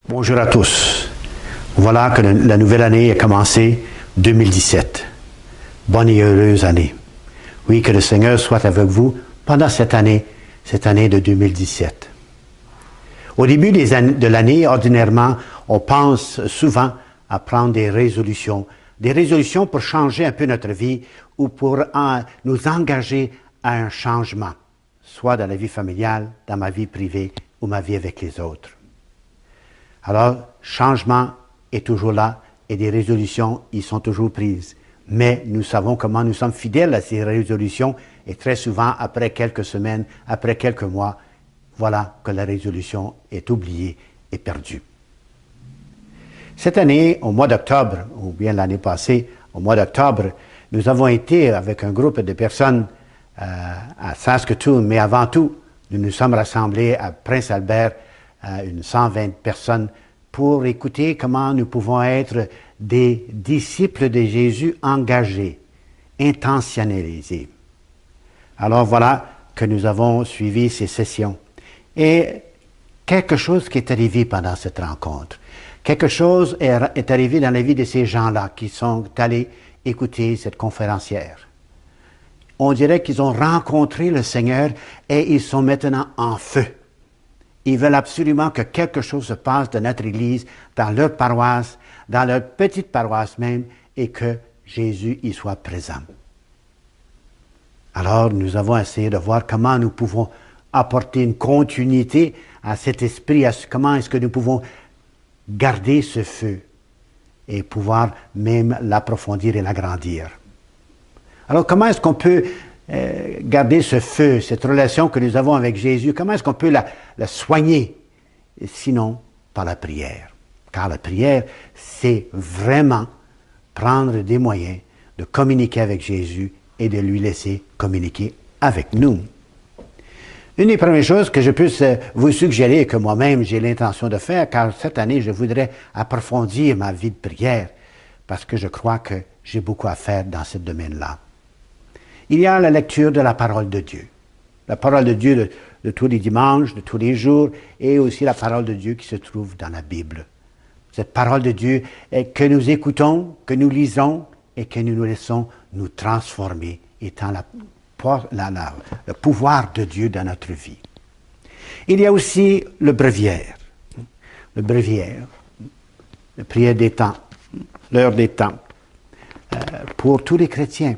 Bonjour à tous. Voilà que la nouvelle année a commencé, 2017. Bonne et heureuse année. Oui, que le Seigneur soit avec vous pendant cette année de 2017. Au début de l'année, ordinairement, on pense souvent à prendre des résolutions pour changer un peu notre vie ou pour nous engager à un changement, soit dans la vie familiale, dans ma vie privée ou ma vie avec les autres. Alors, changement est toujours là et des résolutions y sont toujours prises. Mais nous savons comment nous sommes fidèles à ces résolutions et très souvent, après quelques semaines, après quelques mois, voilà que la résolution est oubliée et perdue. Cette année, au mois d'octobre, ou bien l'année passée, au mois d'octobre, nous avons été avec un groupe de personnes à Saskatoon, mais avant tout, nous nous sommes rassemblés à Prince Albert, une 120 personnes, pour écouter comment nous pouvons être des disciples de Jésus engagés, intentionnalisés. Alors voilà que nous avons suivi ces sessions. Et quelque chose qui est arrivé pendant cette rencontre, quelque chose est arrivé dans la vie de ces gens-là qui sont allés écouter cette conférencière. On dirait qu'ils ont rencontré le Seigneur et ils sont maintenant en feu. Ils veulent absolument que quelque chose se passe dans notre Église, dans leur paroisse, dans leur petite paroisse même, et que Jésus y soit présent. Alors, nous avons essayé de voir comment nous pouvons apporter une continuité à cet esprit, comment est-ce que nous pouvons garder ce feu et pouvoir même l'approfondir et l'agrandir. Alors, comment est-ce qu'on peut garder ce feu, cette relation que nous avons avec Jésus, comment est-ce qu'on peut la soigner? Sinon, par la prière. Car la prière, c'est vraiment prendre des moyens de communiquer avec Jésus et de lui laisser communiquer avec nous. Une des premières choses que je puisse vous suggérer et que moi-même j'ai l'intention de faire, car cette année, je voudrais approfondir ma vie de prière, parce que je crois que j'ai beaucoup à faire dans ce domaine-là. Il y a la lecture de la parole de Dieu. La parole de Dieu de tous les dimanches, de tous les jours, et aussi la parole de Dieu qui se trouve dans la Bible. Cette parole de Dieu que nous écoutons, que nous lisons et que nous nous laissons nous transformer, étant le pouvoir de Dieu dans notre vie. Il y a aussi le bréviaire. Le bréviaire, la prière des temps, l'heure des temps, pour tous les chrétiens.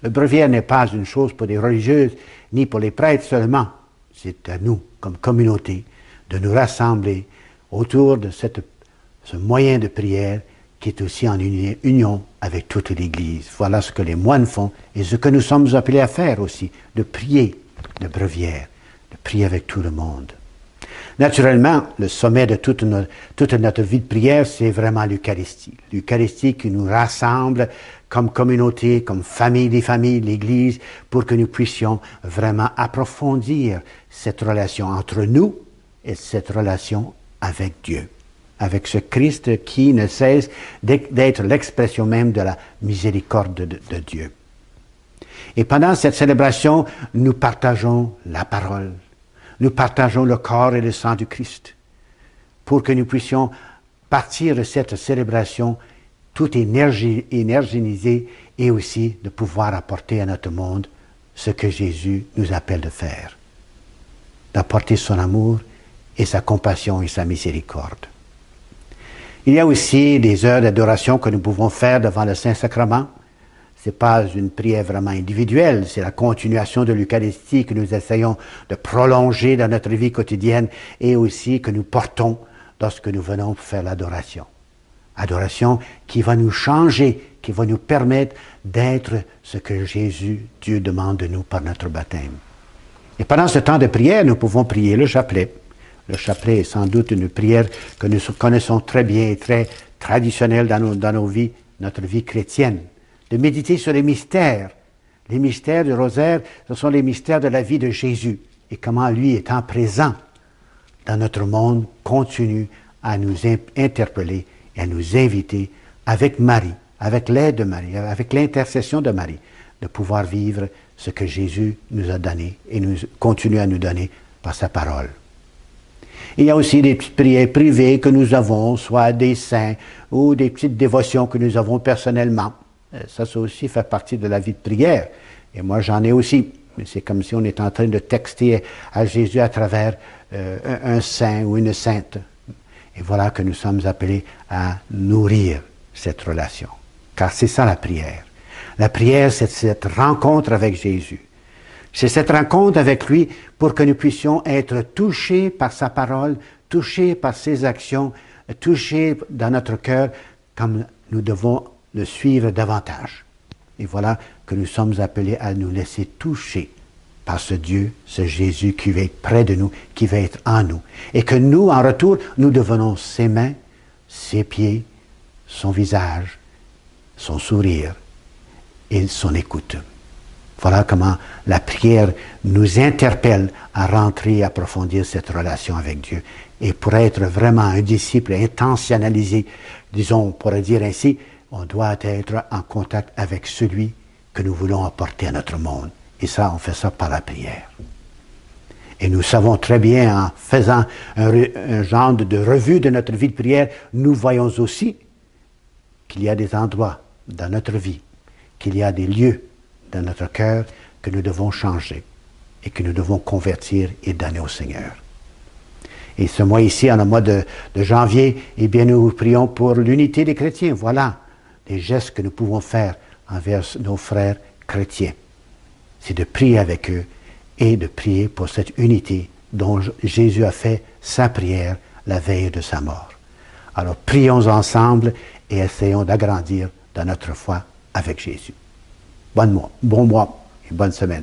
Le bréviaire n'est pas une chose pour les religieuses, ni pour les prêtres seulement. C'est à nous, comme communauté, de nous rassembler autour de ce moyen de prière qui est aussi en union avec toute l'Église. Voilà ce que les moines font et ce que nous sommes appelés à faire aussi, de prier le bréviaire, de prier avec tout le monde. Naturellement, le sommet de toute notre vie de prière, c'est vraiment l'Eucharistie. L'Eucharistie qui nous rassemble comme communauté, comme famille des familles, l'Église, pour que nous puissions vraiment approfondir cette relation entre nous et cette relation avec Dieu, avec ce Christ qui ne cesse d'être l'expression même de la miséricorde de Dieu. Et pendant cette célébration, nous partageons la parole. Nous partageons le corps et le sang du Christ pour que nous puissions partir de cette célébration tout énergisé et aussi de pouvoir apporter à notre monde ce que Jésus nous appelle de faire, d'apporter son amour et sa compassion et sa miséricorde. Il y a aussi des heures d'adoration que nous pouvons faire devant le Saint-Sacrement. Ce n'est pas une prière vraiment individuelle, c'est la continuation de l'Eucharistie que nous essayons de prolonger dans notre vie quotidienne et aussi que nous portons lorsque nous venons faire l'adoration. Adoration qui va nous changer, qui va nous permettre d'être ce que Jésus, Dieu demande de nous par notre baptême. Et pendant ce temps de prière, nous pouvons prier le chapelet. Le chapelet est sans doute une prière que nous connaissons très bien et très traditionnelle dans nos vies, notre vie chrétienne. De méditer sur les mystères. Les mystères du rosaire, ce sont les mystères de la vie de Jésus. Et comment lui, étant présent dans notre monde, continue à nous interpeller et à nous inviter avec Marie, avec l'aide de Marie, avec l'intercession de Marie, de pouvoir vivre ce que Jésus nous a donné et nous continue à nous donner par sa parole. Il y a aussi des petites prières privées que nous avons, soit des saints ou des petites dévotions que nous avons personnellement. Ça aussi fait partie de la vie de prière. Et moi, j'en ai aussi. Mais c'est comme si on est en train de texter à Jésus à travers un saint ou une sainte. Et voilà que nous sommes appelés à nourrir cette relation. Car c'est ça la prière. La prière, c'est cette rencontre avec Jésus. C'est cette rencontre avec lui pour que nous puissions être touchés par sa parole, touchés par ses actions, touchés dans notre cœur comme nous devons le suivre davantage. Et voilà que nous sommes appelés à nous laisser toucher par ce Dieu, ce Jésus qui va être près de nous, qui va être en nous. Et que nous, en retour, nous devenons ses mains, ses pieds, son visage, son sourire et son écoute. Voilà comment la prière nous interpelle à rentrer et approfondir cette relation avec Dieu. Et pour être vraiment un disciple intentionnalisé, disons, on pourrait dire ainsi, on doit être en contact avec celui que nous voulons apporter à notre monde. Et ça, on fait ça par la prière. Et nous savons très bien, en faisant un genre de revue de notre vie de prière, nous voyons aussi qu'il y a des endroits dans notre vie, qu'il y a des lieux dans notre cœur que nous devons changer et que nous devons convertir et donner au Seigneur. Et ce mois ici, en le mois de janvier, eh bien, nous prions pour l'unité des chrétiens. Voilà les gestes que nous pouvons faire envers nos frères chrétiens. C'est de prier avec eux et de prier pour cette unité dont Jésus a fait sa prière la veille de sa mort. Alors, prions ensemble et essayons d'agrandir dans notre foi avec Jésus. Bon mois et bonne semaine.